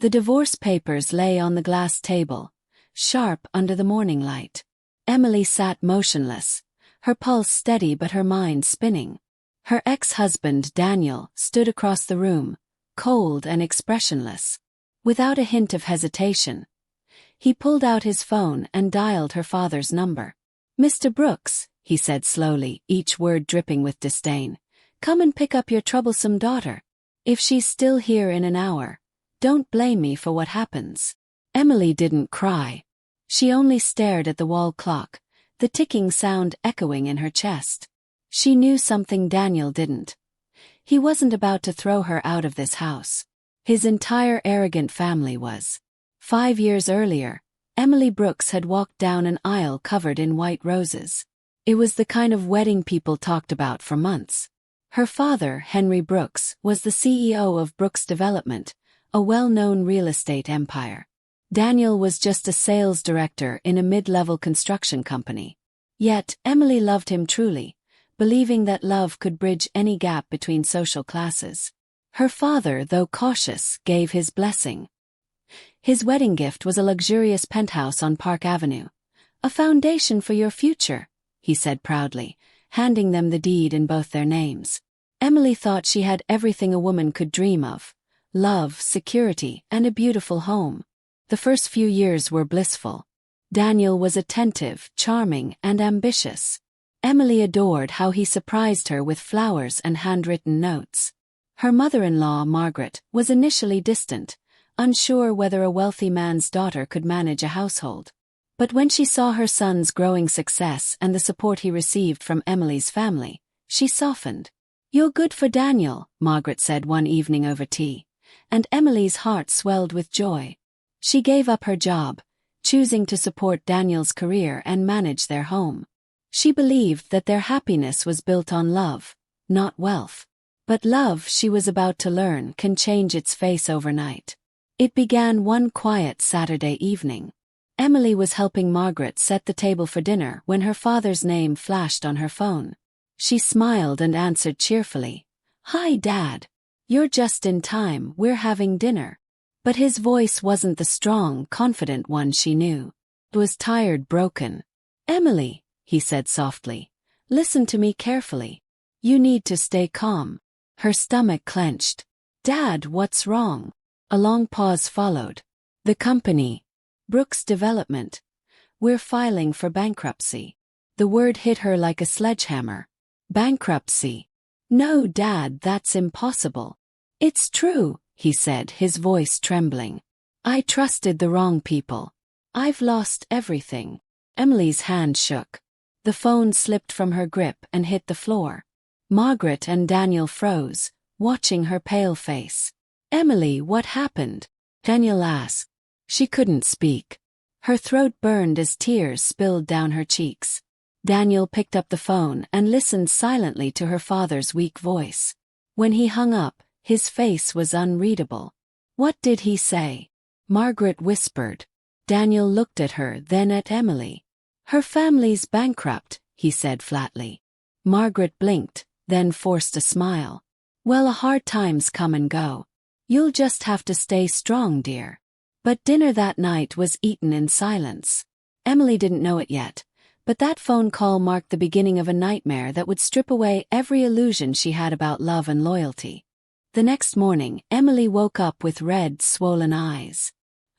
The divorce papers lay on the glass table, sharp under the morning light. Emily sat motionless, her pulse steady but her mind spinning. Her ex-husband, Daniel, stood across the room, cold and expressionless. Without a hint of hesitation, he pulled out his phone and dialed her father's number. "Mr. Brooks," he said slowly, each word dripping with disdain, "come and pick up your troublesome daughter. If she's still here in an hour, don't blame me for what happens." Emily didn't cry. She only stared at the wall clock, the ticking sound echoing in her chest. She knew something Daniel didn't. He wasn't about to throw her out of this house. His entire arrogant family was. 5 years earlier, Emily Brooks had walked down an aisle covered in white roses. It was the kind of wedding people talked about for months. Her father, Henry Brooks, was the CEO of Brooks Development, a well-known real estate empire. Daniel was just a sales director in a mid-level construction company. Yet, Emily loved him truly, believing that love could bridge any gap between social classes. Her father, though cautious, gave his blessing. His wedding gift was a luxurious penthouse on Park Avenue. "A foundation for your future," he said proudly, handing them the deed in both their names. Emily thought she had everything a woman could dream of: love, security, and a beautiful home. The first few years were blissful. Daniel was attentive, charming, and ambitious. Emily adored how he surprised her with flowers and handwritten notes. Her mother-in-law, Margaret, was initially distant, unsure whether a wealthy man's daughter could manage a household. But when she saw her son's growing success and the support he received from Emily's family, she softened. "You're good for Daniel," Margaret said one evening over tea, and Emily's heart swelled with joy. She gave up her job, choosing to support Daniel's career and manage their home. She believed that their happiness was built on love, not wealth. But love, she was about to learn, can change its face overnight. It began one quiet Saturday evening. Emily was helping Margaret set the table for dinner when her father's name flashed on her phone. She smiled and answered cheerfully, "Hi, Dad. You're just in time, we're having dinner." But his voice wasn't the strong, confident one she knew. It was tired, broken. "Emily," he said softly, "listen to me carefully. You need to stay calm." Her stomach clenched. "Dad, what's wrong?" A long pause followed. "The company, Brooks Development. We're filing for bankruptcy." The word hit her like a sledgehammer. "Bankruptcy? No, Dad, that's impossible." "It's true," he said, his voice trembling. "I trusted the wrong people. I've lost everything." Emily's hand shook. The phone slipped from her grip and hit the floor. Margaret and Daniel froze, watching her pale face. "Emily, what happened?" Daniel asked. She couldn't speak. Her throat burned as tears spilled down her cheeks. Daniel picked up the phone and listened silently to her father's weak voice. When he hung up, his face was unreadable. "What did he say?" Margaret whispered. Daniel looked at her, then at Emily. "Her family's bankrupt," he said flatly. Margaret blinked, then forced a smile. "Well, hard times come and go. You'll just have to stay strong, dear." But dinner that night was eaten in silence. Emily didn't know it yet, but that phone call marked the beginning of a nightmare that would strip away every illusion she had about love and loyalty. The next morning, Emily woke up with red, swollen eyes.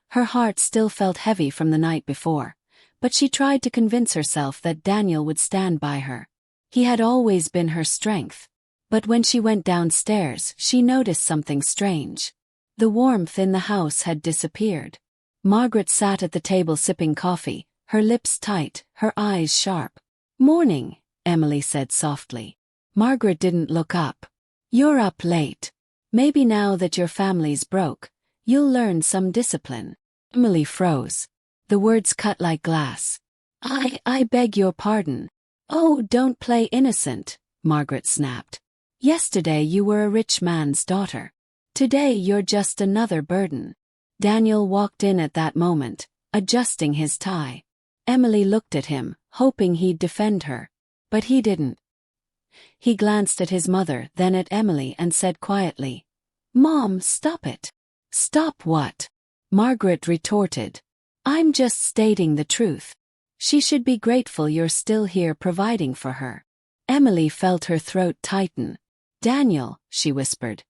Her heart still felt heavy from the night before, but she tried to convince herself that Daniel would stand by her. He had always been her strength. But when she went downstairs, she noticed something strange. The warmth in the house had disappeared. Margaret sat at the table sipping coffee, her lips tight, her eyes sharp. "Morning," Emily said softly. Margaret didn't look up. "You're up late. Maybe now that your family's broke, you'll learn some discipline." Emily froze. The words cut like glass. I beg your pardon." "Oh, don't play innocent," Margaret snapped. "Yesterday you were a rich man's daughter. Today you're just another burden." Daniel walked in at that moment, adjusting his tie. Emily looked at him, hoping he'd defend her. But he didn't. He glanced at his mother, then at Emily and said quietly, "Mom, stop it." "Stop what?" Margaret retorted. I'm just stating the truth. She should be grateful you're still here providing for her. Emily felt her throat tighten. Daniel, she whispered,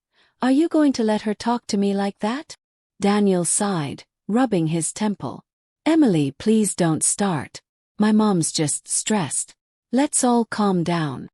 are you going to let her talk to me like that? Daniel sighed, rubbing his temple. Emily, please don't start. My mom's just stressed. Let's all calm down.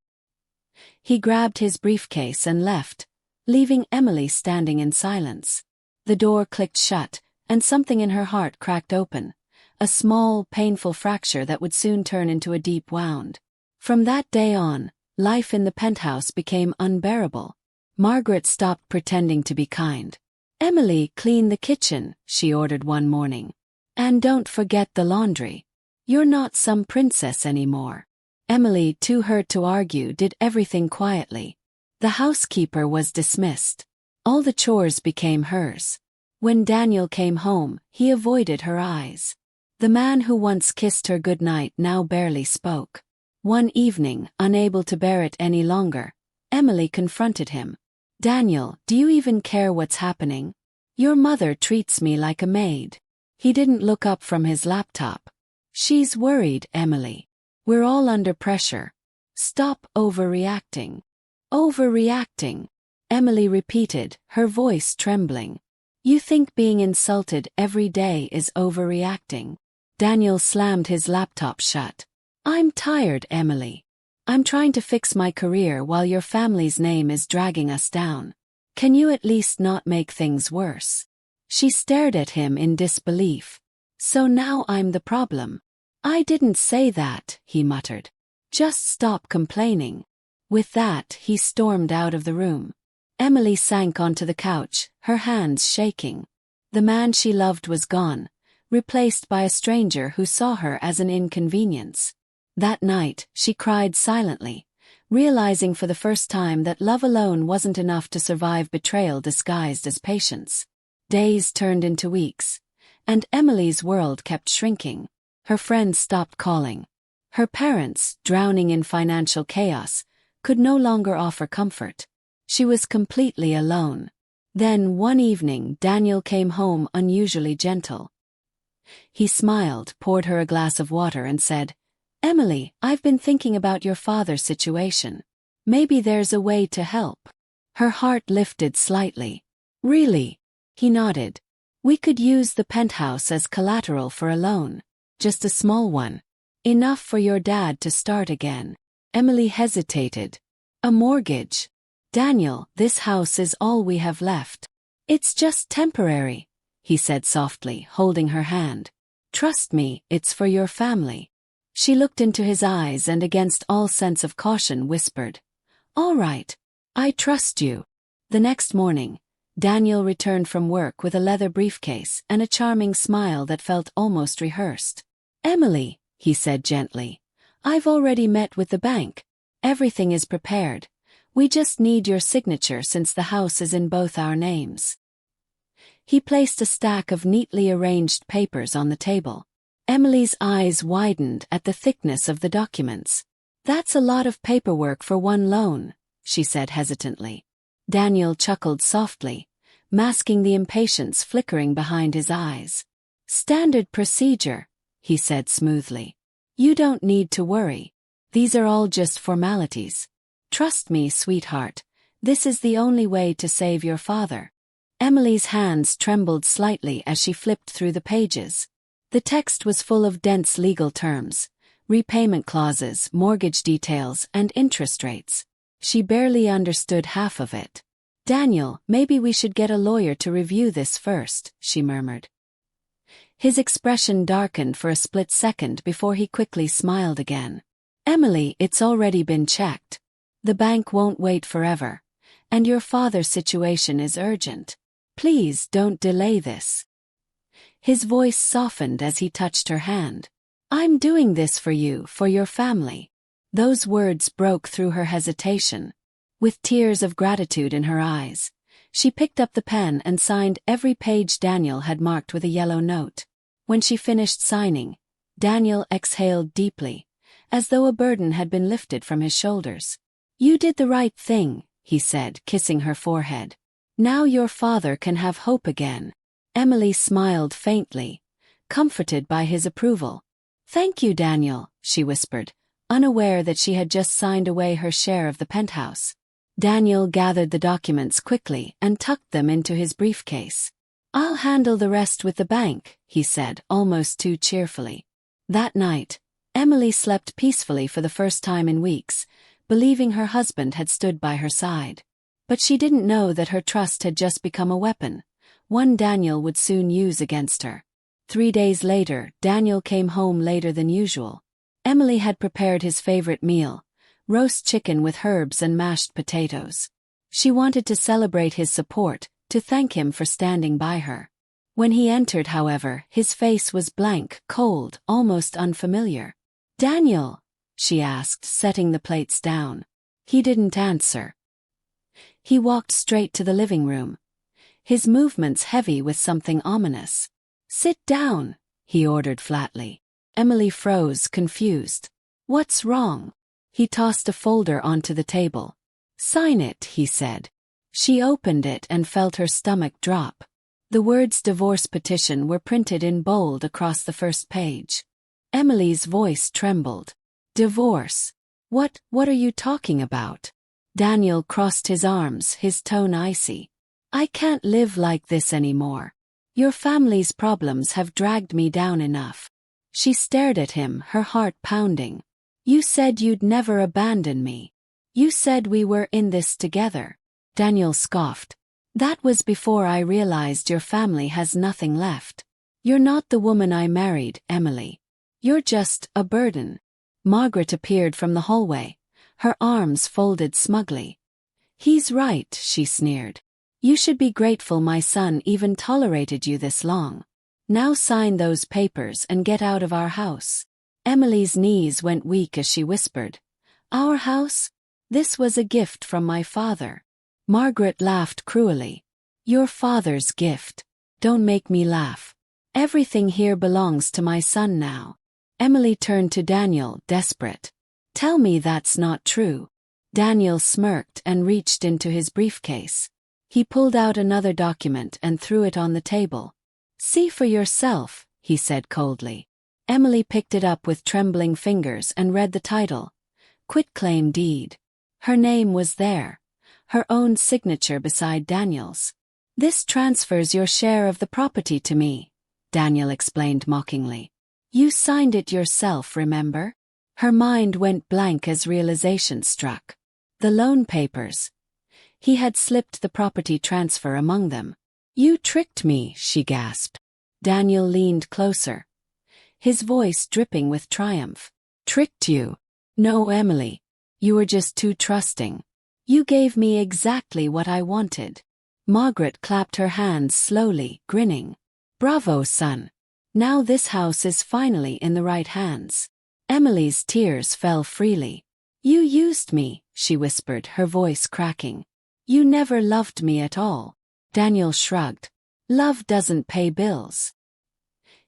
He grabbed his briefcase and left, leaving Emily standing in silence. The door clicked shut, and something in her heart cracked open, a small, painful fracture that would soon turn into a deep wound. From that day on, life in the penthouse became unbearable. Margaret stopped pretending to be kind. Emily, clean the kitchen, she ordered one morning. And don't forget the laundry. You're not some princess anymore. Emily, too hurt to argue, did everything quietly. The housekeeper was dismissed. All the chores became hers. When Daniel came home, he avoided her eyes. The man who once kissed her goodnight now barely spoke. One evening, unable to bear it any longer, Emily confronted him. Daniel, do you even care what's happening? Your mother treats me like a maid. He didn't look up from his laptop. She's worried, Emily. We're all under pressure. Stop overreacting. Overreacting, Emily repeated, her voice trembling. You think being insulted every day is overreacting? Daniel slammed his laptop shut. I'm tired, Emily. I'm trying to fix my career while your family's name is dragging us down. Can you at least not make things worse? She stared at him in disbelief. So now I'm the problem. I didn't say that, he muttered. Just stop complaining. With that, he stormed out of the room. Emily sank onto the couch, her hands shaking. The man she loved was gone, replaced by a stranger who saw her as an inconvenience. That night, she cried silently, realizing for the first time that love alone wasn't enough to survive betrayal disguised as patience. Days turned into weeks, and Emily's world kept shrinking. Her friends stopped calling. Her parents, drowning in financial chaos, could no longer offer comfort. She was completely alone. Then, one evening, Daniel came home unusually gentle. He smiled, poured her a glass of water and said, Emily, I've been thinking about your father's situation. Maybe there's a way to help. Her heart lifted slightly. Really? He nodded. We could use the penthouse as collateral for a loan. Just a small one. Enough for your dad to start again. Emily hesitated. A mortgage. Daniel, this house is all we have left. It's just temporary, he said softly, holding her hand. Trust me, it's for your family. She looked into his eyes and against all sense of caution whispered, All right. I trust you. The next morning, Daniel returned from work with a leather briefcase and a charming smile that felt almost rehearsed. Emily, he said gently, I've already met with the bank. Everything is prepared. We just need your signature since the house is in both our names. He placed a stack of neatly arranged papers on the table. Emily's eyes widened at the thickness of the documents. That's a lot of paperwork for one loan, she said hesitantly. Daniel chuckled softly, masking the impatience flickering behind his eyes. Standard procedure, he said smoothly. You don't need to worry. These are all just formalities. Trust me, sweetheart. This is the only way to save your father. Emily's hands trembled slightly as she flipped through the pages. The text was full of dense legal terms, repayment clauses, mortgage details, and interest rates. She barely understood half of it. Daniel, maybe we should get a lawyer to review this first, she murmured. His expression darkened for a split second before he quickly smiled again. Emily, it's already been checked. The bank won't wait forever, and your father's situation is urgent. Please don't delay this. His voice softened as he touched her hand. I'm doing this for you, for your family. Those words broke through her hesitation. With tears of gratitude in her eyes, she picked up the pen and signed every page Daniel had marked with a yellow note. When she finished signing, Daniel exhaled deeply, as though a burden had been lifted from his shoulders. You did the right thing, he said, kissing her forehead. Now your father can have hope again. Emily smiled faintly, comforted by his approval. "Thank you, Daniel," she whispered, unaware that she had just signed away her share of the penthouse. Daniel gathered the documents quickly and tucked them into his briefcase. "I'll handle the rest with the bank," he said, almost too cheerfully. That night, Emily slept peacefully for the first time in weeks, believing her husband had stood by her side. But she didn't know that her trust had just become a weapon, one Daniel would soon use against her. 3 days later, Daniel came home later than usual. Emily had prepared his favorite meal, roast chicken with herbs and mashed potatoes. She wanted to celebrate his support, to thank him for standing by her. When he entered, however, his face was blank, cold, almost unfamiliar. "Daniel?" she asked, setting the plates down. He didn't answer. He walked straight to the living room, his movements heavy with something ominous. "Sit down," he ordered flatly. Emily froze, confused. "What's wrong?" He tossed a folder onto the table. "Sign it," he said. She opened it and felt her stomach drop. The words "divorce petition" were printed in bold across the first page. Emily's voice trembled. "Divorce? What are you talking about?" Daniel crossed his arms, his tone icy. "I can't live like this anymore. Your family's problems have dragged me down enough." She stared at him, her heart pounding. "You said you'd never abandon me. You said we were in this together." Daniel scoffed. "That was before I realized your family has nothing left. You're not the woman I married, Emily. You're just a burden." Margaret appeared from the hallway, her arms folded smugly. "He's right," she sneered. "You should be grateful my son even tolerated you this long. Now sign those papers and get out of our house." Emily's knees went weak as she whispered, "Our house? This was a gift from my father." Margaret laughed cruelly. "Your father's gift? Don't make me laugh. Everything here belongs to my son now." Emily turned to Daniel, desperate. "Tell me that's not true." Daniel smirked and reached into his briefcase. He pulled out another document and threw it on the table. "See for yourself," he said coldly. Emily picked it up with trembling fingers and read the title, "Quitclaim Deed." Her name was there, her own signature beside Daniel's. "This transfers your share of the property to me," Daniel explained mockingly. "You signed it yourself, remember?" Her mind went blank as realization struck. The loan papers. He had slipped the property transfer among them. "You tricked me," she gasped. Daniel leaned closer, his voice dripping with triumph. "Tricked you? No, Emily. You were just too trusting. You gave me exactly what I wanted." Margaret clapped her hands slowly, grinning. "Bravo, son. Now this house is finally in the right hands." Emily's tears fell freely. "You used me," she whispered, her voice cracking. "You never loved me at all." Daniel shrugged. "Love doesn't pay bills."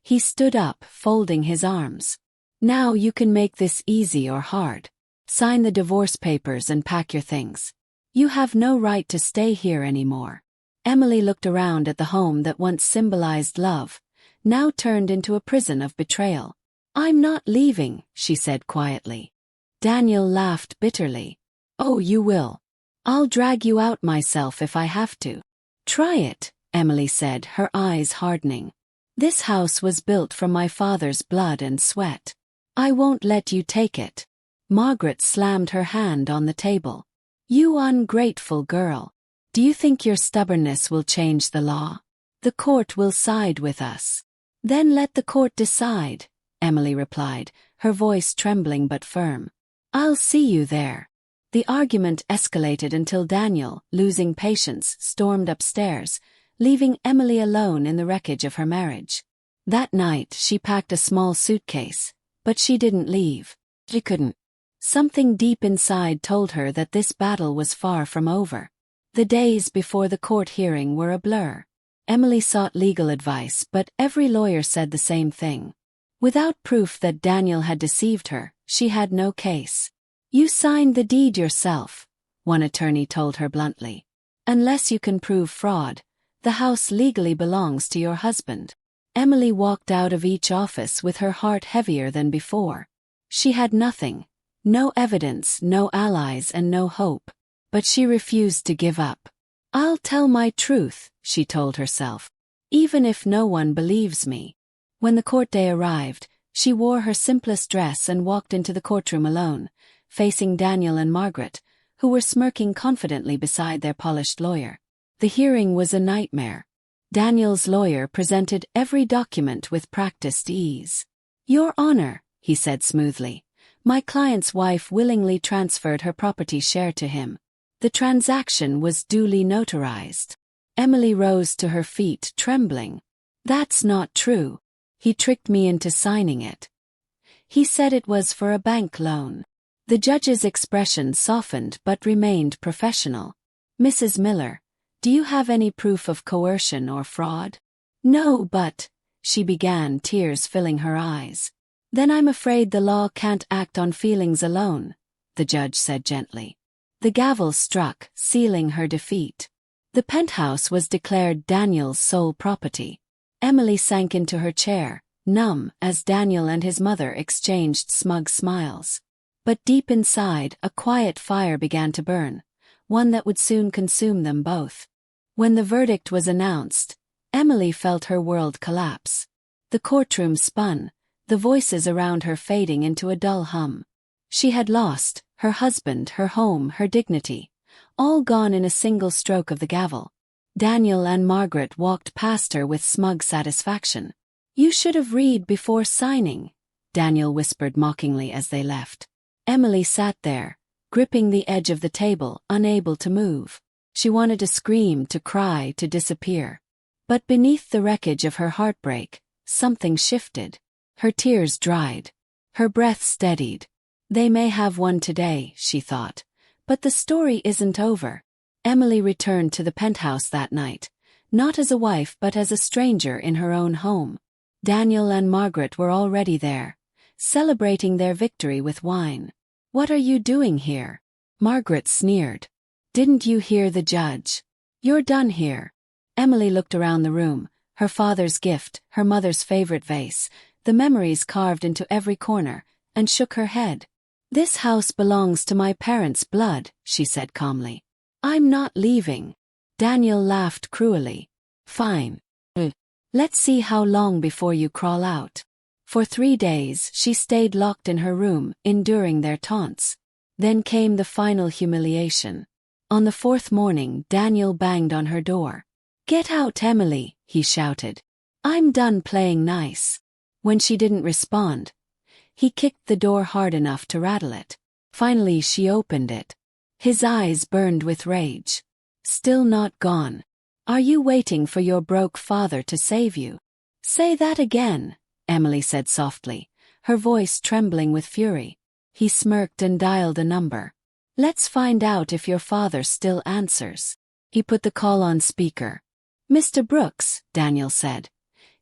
He stood up, folding his arms. "Now you can make this easy or hard. Sign the divorce papers and pack your things. You have no right to stay here anymore." Emily looked around at the home that once symbolized love, now turned into a prison of betrayal. "I'm not leaving," she said quietly. Daniel laughed bitterly. "Oh, you will. I'll drag you out myself if I have to." "Try it," Emily said, her eyes hardening. "This house was built from my father's blood and sweat. I won't let you take it." Margaret slammed her hand on the table. "You ungrateful girl. Do you think your stubbornness will change the law? The court will side with us." "Then let the court decide," Emily replied, her voice trembling but firm. "I'll see you there." The argument escalated until Daniel, losing patience, stormed upstairs, leaving Emily alone in the wreckage of her marriage. That night she packed a small suitcase, but she didn't leave. She couldn't. Something deep inside told her that this battle was far from over. The days before the court hearing were a blur. Emily sought legal advice, but every lawyer said the same thing. Without proof that Daniel had deceived her, she had no case. "You signed the deed yourself," one attorney told her bluntly. "Unless you can prove fraud, The house legally belongs to your husband. Emily walked out of each office with her heart heavier than before. She had nothing. No evidence, no allies, and no hope. But she refused to give up. I'll tell my truth, she told herself. Even if no one believes me. When the court day arrived, she wore her simplest dress and walked into the courtroom alone, facing Daniel and Margaret, who were smirking confidently beside their polished lawyer. The hearing was a nightmare. Daniel's lawyer presented every document with practiced ease. Your Honor, he said smoothly, my client's wife willingly transferred her property share to him. The transaction was duly notarized. Emily rose to her feet, trembling. That's not true. He tricked me into signing it. He said it was for a bank loan. The judge's expression softened but remained professional. Mrs. Miller, do you have any proof of coercion or fraud? No, but, she began, tears filling her eyes. Then I'm afraid the law can't act on feelings alone, the judge said gently. The gavel struck, sealing her defeat. The penthouse was declared Daniel's sole property. Emily sank into her chair, numb, as Daniel and his mother exchanged smug smiles. But deep inside, a quiet fire began to burn, one that would soon consume them both. When the verdict was announced, Emily felt her world collapse. The courtroom spun, the voices around her fading into a dull hum. She had lost her husband, her home, her dignity, all gone in a single stroke of the gavel. Daniel and Margaret walked past her with smug satisfaction. You should have read before signing, Daniel whispered mockingly as they left. Emily sat there, gripping the edge of the table, unable to move. She wanted to scream, to cry, to disappear. But beneath the wreckage of her heartbreak, something shifted. Her tears dried. Her breath steadied. They may have won today, she thought. But the story isn't over. Emily returned to the penthouse that night, not as a wife but as a stranger in her own home. Daniel and Margaret were already there, celebrating their victory with wine. What are you doing here? Margaret sneered. Didn't you hear the judge? You're done here. Emily looked around the room, her father's gift, her mother's favorite vase, the memories carved into every corner, and shook her head. This house belongs to my parents' blood, she said calmly. I'm not leaving. Daniel laughed cruelly. Fine. Let's see how long before you crawl out. For 3 days she stayed locked in her room, enduring their taunts. Then came the final humiliation. On the 4th morning, Daniel banged on her door. Get out, Emily, he shouted. I'm done playing nice. When she didn't respond, he kicked the door hard enough to rattle it. Finally she opened it. His eyes burned with rage. Still not gone. Are you waiting for your broke father to save you? Say that again, Emily said softly, her voice trembling with fury. He smirked and dialed a number. Let's find out if your father still answers. He put the call on speaker. Mr. Brooks, Daniel said,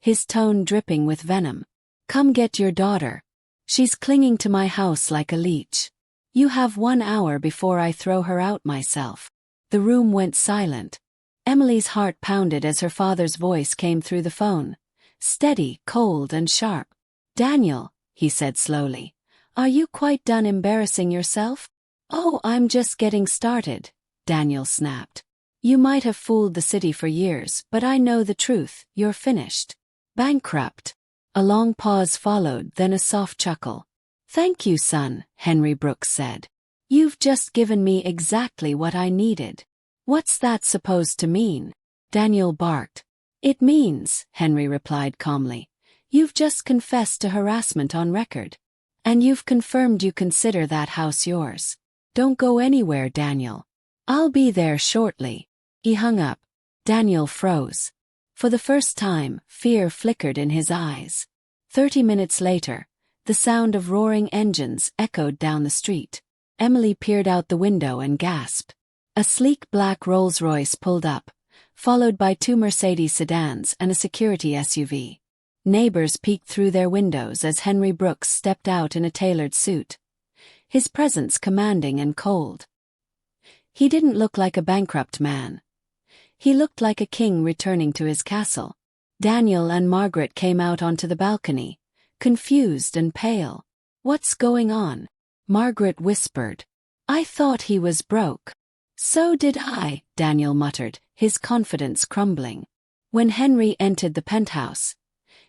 his tone dripping with venom. Come get your daughter. She's clinging to my house like a leech. You have 1 hour before I throw her out myself. The room went silent. Emily's heart pounded as her father's voice came through the phone. Steady, cold, and sharp. Daniel, he said slowly, are you quite done embarrassing yourself? Oh, I'm just getting started, Daniel snapped. You might have fooled the city for years, but I know the truth, you're finished. Bankrupt. A long pause followed, then a soft chuckle. Thank you, son, Henry Brooks said. You've just given me exactly what I needed. What's that supposed to mean? Daniel barked. It means, Henry replied calmly, you've just confessed to harassment on record. And you've confirmed you consider that house yours. Don't go anywhere, Daniel. I'll be there shortly. He hung up. Daniel froze. For the first time, fear flickered in his eyes. 30 minutes later, the sound of roaring engines echoed down the street. Emily peered out the window and gasped. A sleek black Rolls-Royce pulled up, followed by 2 Mercedes sedans and a security SUV. Neighbors peeked through their windows as Henry Brooks stepped out in a tailored suit, his presence commanding and cold. He didn't look like a bankrupt man. He looked like a king returning to his castle. Daniel and Margaret came out onto the balcony, confused and pale. "What's going on?" Margaret whispered. "I thought he was broke." "So did I," Daniel muttered, his confidence crumbling. When Henry entered the penthouse,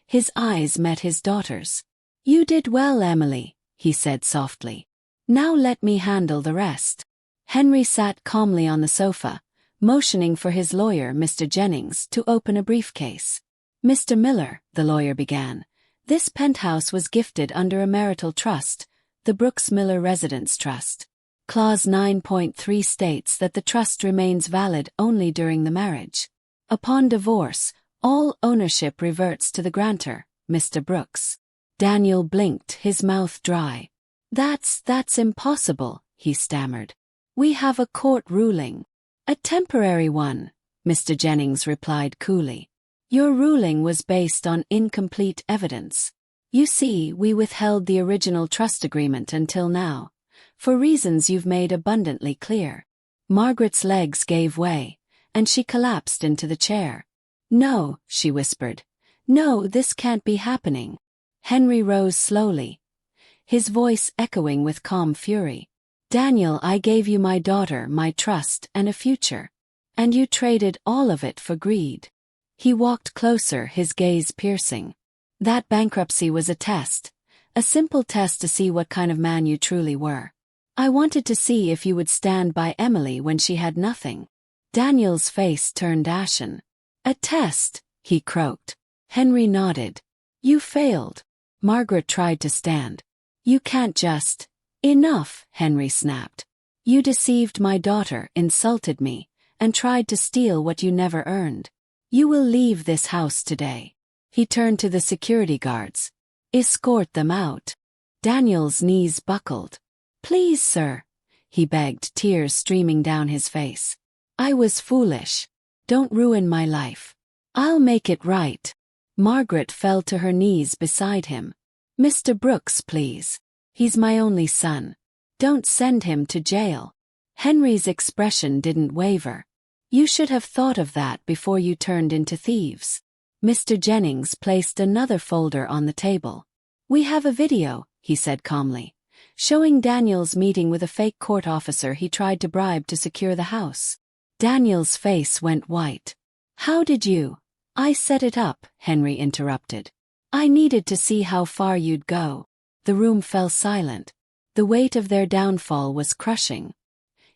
his eyes met his daughter's. "You did well, Emily," he said softly. "Now let me handle the rest." Henry sat calmly on the sofa, motioning for his lawyer, Mr. Jennings, to open a briefcase. "Mr. Miller," the lawyer began, "this penthouse was gifted under a marital trust, the Brooks-Miller Residence Trust. Clause 9.3 states that the trust remains valid only during the marriage. Upon divorce, all ownership reverts to the grantor, Mr. Brooks." Daniel blinked, his mouth dry. That's impossible," he stammered. "We have a court ruling." "A temporary one," Mr. Jennings replied coolly. "Your ruling was based on incomplete evidence. You see, we withheld the original trust agreement until now, for reasons you've made abundantly clear." Margaret's legs gave way, and she collapsed into the chair. "No," she whispered. "No, this can't be happening." Henry rose slowly, his voice echoing with calm fury. "Daniel, I gave you my daughter, my trust, and a future. And you traded all of it for greed." He walked closer, his gaze piercing. "That bankruptcy was a test, a simple test to see what kind of man you truly were. I wanted to see if you would stand by Emily when she had nothing." Daniel's face turned ashen. "A test," he croaked. Henry nodded. "You failed." Margaret tried to stand. "You can't just—" "Enough," Henry snapped. "You deceived my daughter, insulted me, and tried to steal what you never earned. You will leave this house today." He turned to the security guards. "Escort them out." Daniel's knees buckled. "Please, sir," he begged, tears streaming down his face. "I was foolish. Don't ruin my life. I'll make it right." Margaret fell to her knees beside him. "Mr. Brooks, please. He's my only son. Don't send him to jail." Henry's expression didn't waver. "You should have thought of that before you turned into thieves." Mr. Jennings placed another folder on the table. "We have a video," he said calmly, showing Daniel's meeting with a fake court officer he tried to bribe to secure the house. Daniel's face went white. "How did you—" "I set it up," Henry interrupted. "I needed to see how far you'd go." The room fell silent. The weight of their downfall was crushing.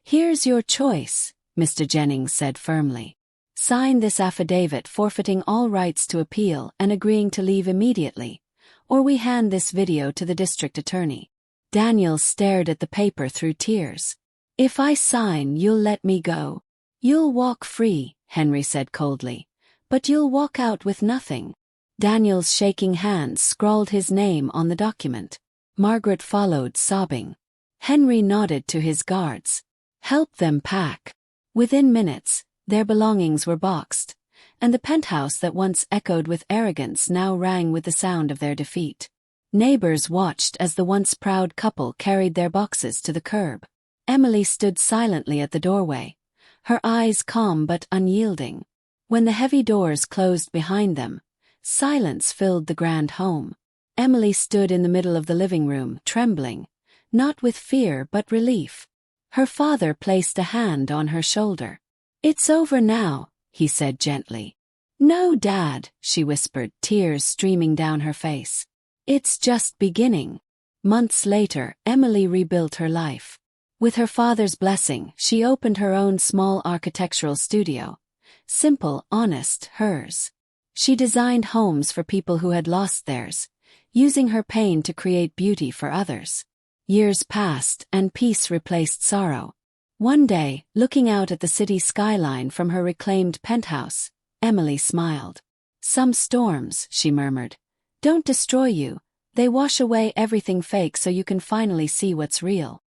"Here's your choice," Mr. Jennings said firmly. "Sign this affidavit forfeiting all rights to appeal and agreeing to leave immediately, or we hand this video to the district attorney." Daniel stared at the paper through tears. "If I sign, you'll let me go." "You'll walk free," Henry said coldly, "but you'll walk out with nothing." Daniel's shaking hands scrawled his name on the document. Margaret followed, sobbing. Henry nodded to his guards. "Help them pack." Within minutes, their belongings were boxed, and the penthouse that once echoed with arrogance now rang with the sound of their defeat. Neighbors watched as the once proud couple carried their boxes to the curb. Emily stood silently at the doorway, her eyes calm but unyielding. When the heavy doors closed behind them, silence filled the grand home. Emily stood in the middle of the living room, trembling, not with fear but relief. Her father placed a hand on her shoulder. "It's over now," he said gently. "No, Dad," she whispered, tears streaming down her face. "It's just beginning." Months later, Emily rebuilt her life. With her father's blessing, she opened her own small architectural studio. Simple, honest, hers. She designed homes for people who had lost theirs, using her pain to create beauty for others. Years passed, and peace replaced sorrow. One day, looking out at the city skyline from her reclaimed penthouse, Emily smiled. "Some storms," she murmured, "don't destroy you. They wash away everything fake so you can finally see what's real."